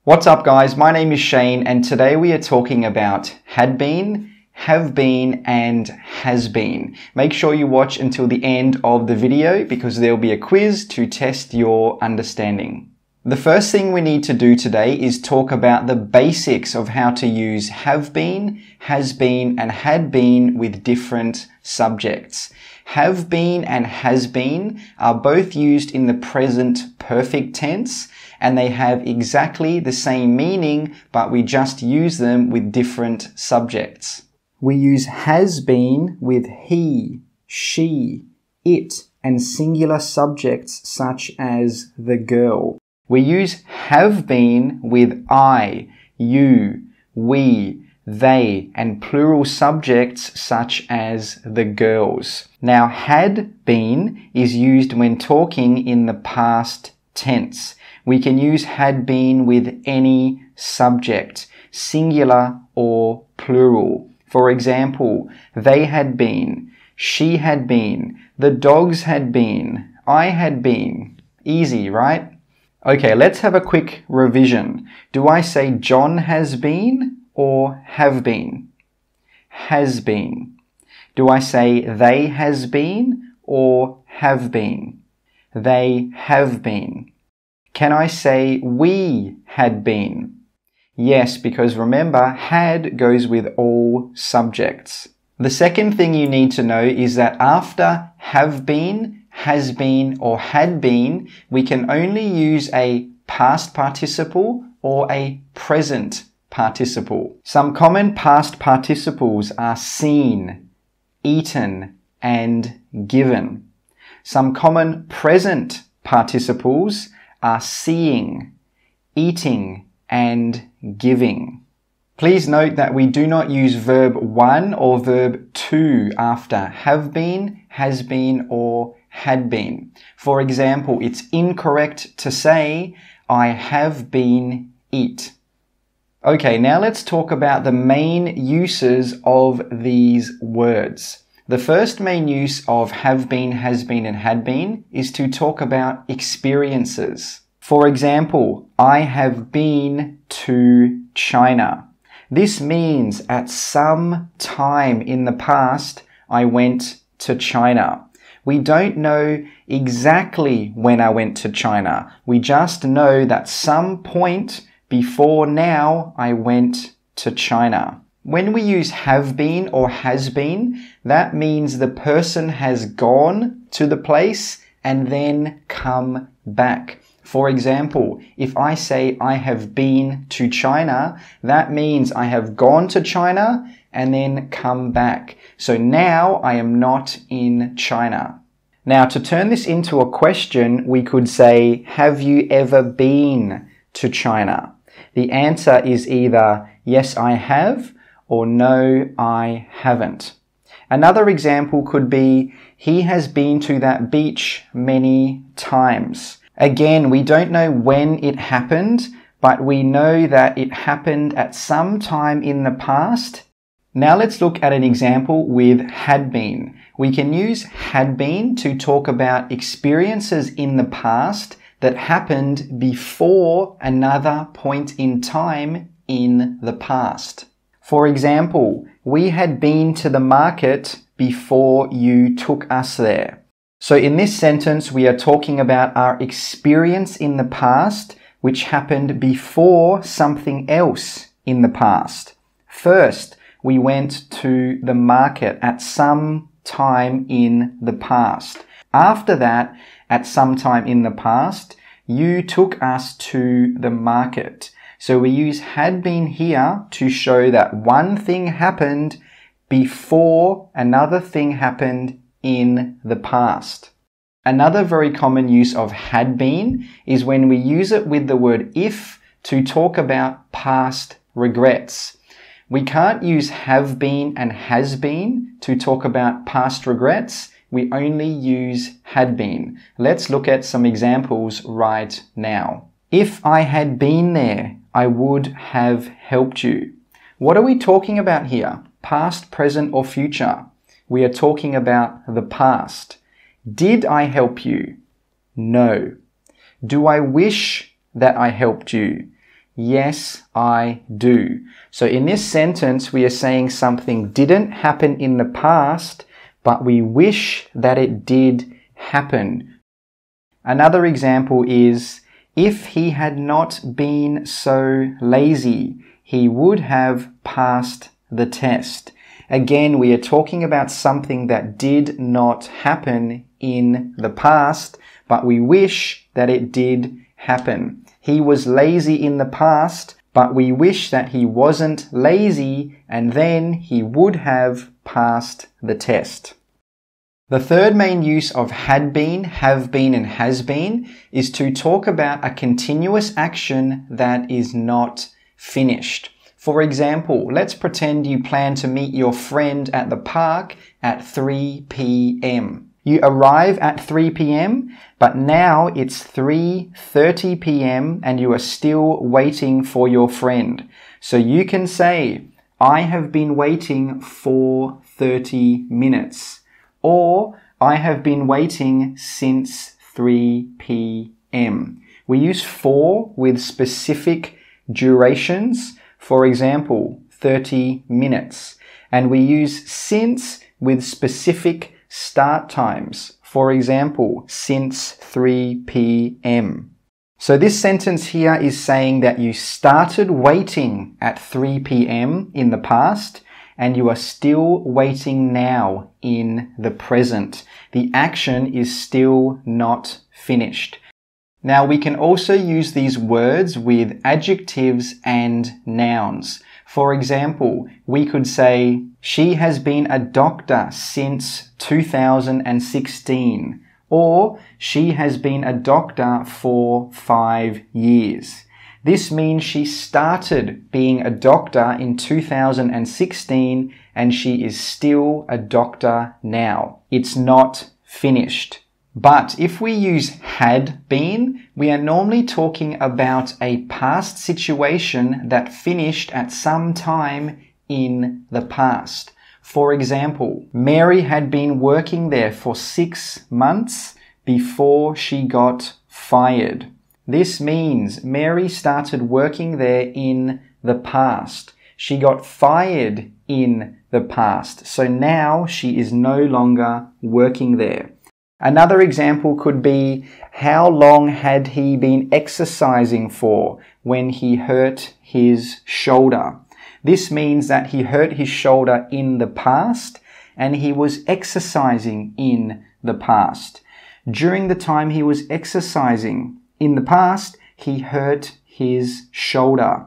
What's up guys, my name is Shane and today we are talking about had been, have been and has been. Make sure you watch until the end of the video because there will be a quiz to test your understanding. The first thing we need to do today is talk about the basics of how to use have been, has been and had been with different subjects. Have been and has been are both used in the present perfect tense and they have exactly the same meaning, but we just use them with different subjects. We use has been with he, she, it, and singular subjects such as the girl. We use have been with I, you, we, they, and plural subjects such as the girls. Now, had been is used when talking in the past tense. We can use had been with any subject, singular or plural. For example, they had been, she had been, the dogs had been, I had been. Easy, right? Okay, let's have a quick revision. Do I say John has been or have been? Has been. Do I say they has been or have been? They have been. Can I say we had been? Yes, because remember, had goes with all subjects. The second thing you need to know is that after have been, has been, or had been, we can only use a past participle or a present participle. Some common past participles are seen, eaten, and given. Some common present participles are seeing, eating, and giving. Please note that we do not use verb 1 or verb 2 after have been, has been, or had been. For example, it's incorrect to say, I have been eat. Okay, now let's talk about the main uses of these words. The first main use of have been, has been, and had been is to talk about experiences. For example, I have been to China. This means at some time in the past, I went to China. We don't know exactly when I went to China. We just know that some point before now, I went to China. When we use have been or has been, that means the person has gone to the place and then come back. For example, if I say I have been to China, that means I have gone to China and then come back. So now I am not in China. Now to turn this into a question, we could say, have you ever been to China? The answer is either yes, I have, or no, I haven't. Another example could be, he has been to that beach many times. Again, we don't know when it happened, but we know that it happened at some time in the past. Now let's look at an example with had been. We can use had been to talk about experiences in the past that happened before another point in time in the past. For example, we had been to the market before you took us there. So in this sentence, we are talking about our experience in the past, which happened before something else in the past. First, we went to the market at some time in the past. After that, at some time in the past, you took us to the market. So we use had been here to show that one thing happened before another thing happened in the past. Another very common use of had been is when we use it with the word if to talk about past regrets. We can't use have been and has been to talk about past regrets. We only use had been. Let's look at some examples right now. If I had been there, I would have helped you. What are we talking about here? Past, present, or future? We are talking about the past. Did I help you? No. Do I wish that I helped you? Yes, I do. So in this sentence, we are saying something didn't happen in the past, but we wish that it did happen. Another example is, if he had not been so lazy, he would have passed the test. Again, we are talking about something that did not happen in the past, but we wish that it did happen. He was lazy in the past, but we wish that he wasn't lazy, and then he would have passed the test. The third main use of had been, have been, and has been is to talk about a continuous action that is not finished. For example, let's pretend you plan to meet your friend at the park at 3 p.m. You arrive at 3 p.m., but now it's 3:30 p.m. and you are still waiting for your friend. So you can say, I have been waiting for 30 minutes. Or, I have been waiting since 3 p.m. We use for with specific durations. For example, 30 minutes. And we use since with specific start times. For example, since 3 p.m. So this sentence here is saying that you started waiting at 3 p.m. in the past, and you are still waiting now in the present. The action is still not finished. Now we can also use these words with adjectives and nouns. For example, we could say, she has been a doctor since 2016, or she has been a doctor for 5 years. This means she started being a doctor in 2016 and she is still a doctor now. It's not finished. But if we use had been, we are normally talking about a past situation that finished at some time in the past. For example, Mary had been working there for 6 months before she got fired. This means Mary started working there in the past. She got fired in the past. So now she is no longer working there. Another example could be, how long had he been exercising for when he hurt his shoulder? This means that he hurt his shoulder in the past and he was exercising in the past. During the time he was exercising in the past, he hurt his shoulder.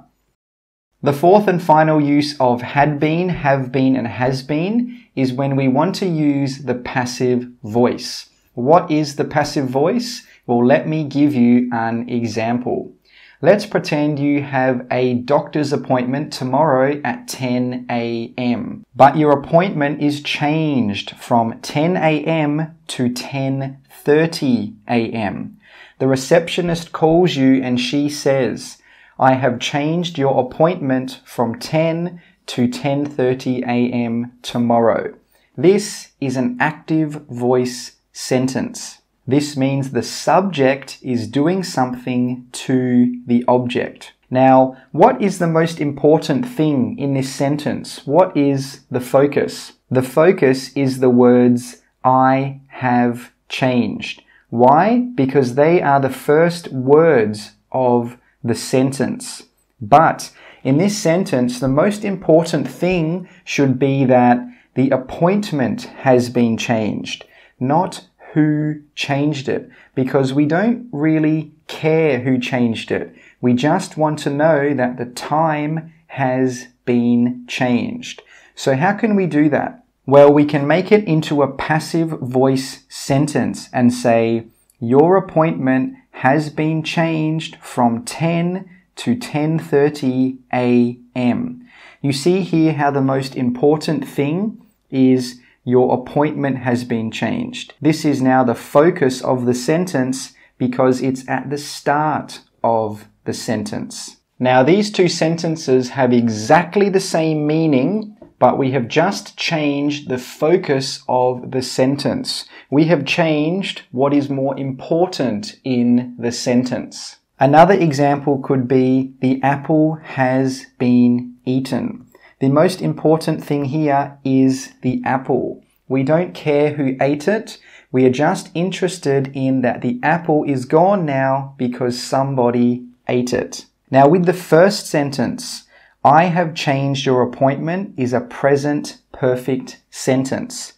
The fourth and final use of had been, have been, and has been is when we want to use the passive voice. What is the passive voice? Well, let me give you an example. Let's pretend you have a doctor's appointment tomorrow at 10 a.m. But your appointment is changed from 10 a.m. to 10:30 a.m. The receptionist calls you and she says, I have changed your appointment from 10 to 10:30 a.m. tomorrow. This is an active voice sentence. This means the subject is doing something to the object. Now, what is the most important thing in this sentence? What is the focus? The focus is the words, I have changed. Why? Because they are the first words of the sentence. But in this sentence, the most important thing should be that the appointment has been changed, not who changed it, because we don't really care who changed it. We just want to know that the time has been changed. So how can we do that? Well, we can make it into a passive voice sentence and say, your appointment has been changed from 10 to 10:30 a.m. You see here how the most important thing is your appointment has been changed. This is now the focus of the sentence because it's at the start of the sentence. Now, these two sentences have exactly the same meaning, but we have just changed the focus of the sentence. We have changed what is more important in the sentence. Another example could be the apple has been eaten. The most important thing here is the apple. We don't care who ate it. We are just interested in that the apple is gone now because somebody ate it. Now with the first sentence, I have changed your appointment is a present perfect sentence.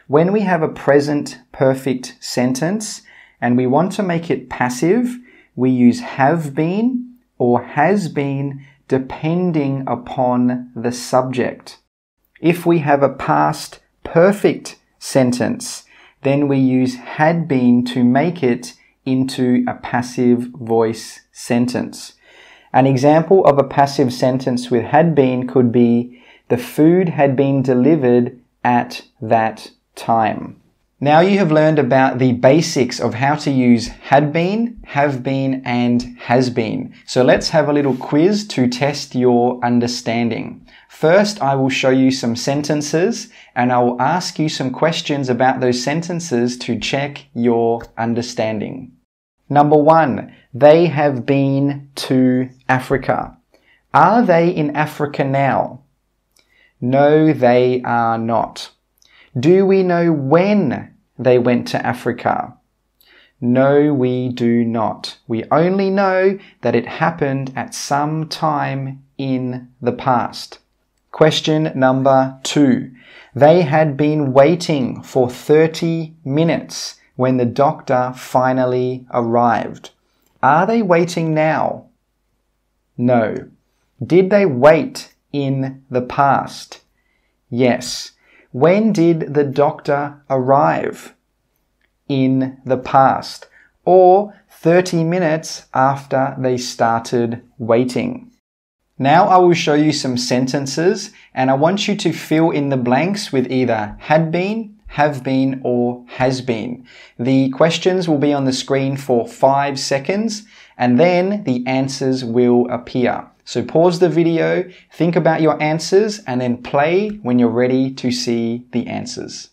When we have a present perfect sentence and we want to make it passive, we use have been or has been depending upon the subject. If we have a past perfect sentence, then we use had been to make it into a passive voice sentence. An example of a passive sentence with had been could be, the food had been delivered at that time. Now you have learned about the basics of how to use had been, have been, and has been. So let's have a little quiz to test your understanding. First, I will show you some sentences and I will ask you some questions about those sentences to check your understanding. Number 1, they have been to Africa. Are they in Africa now? No, they are not. Do we know when they went to Africa? No, we do not. We only know that it happened at some time in the past. Question number 2. They had been waiting for 30 minutes when the doctor finally arrived. Are they waiting now? No. Did they wait in the past? Yes. When did the doctor arrive? In the past, or 30 minutes after they started waiting. Now I will show you some sentences and I want you to fill in the blanks with either had been, have been, or has been. The questions will be on the screen for 5 seconds and then the answers will appear. So pause the video, think about your answers, and then play when you're ready to see the answers.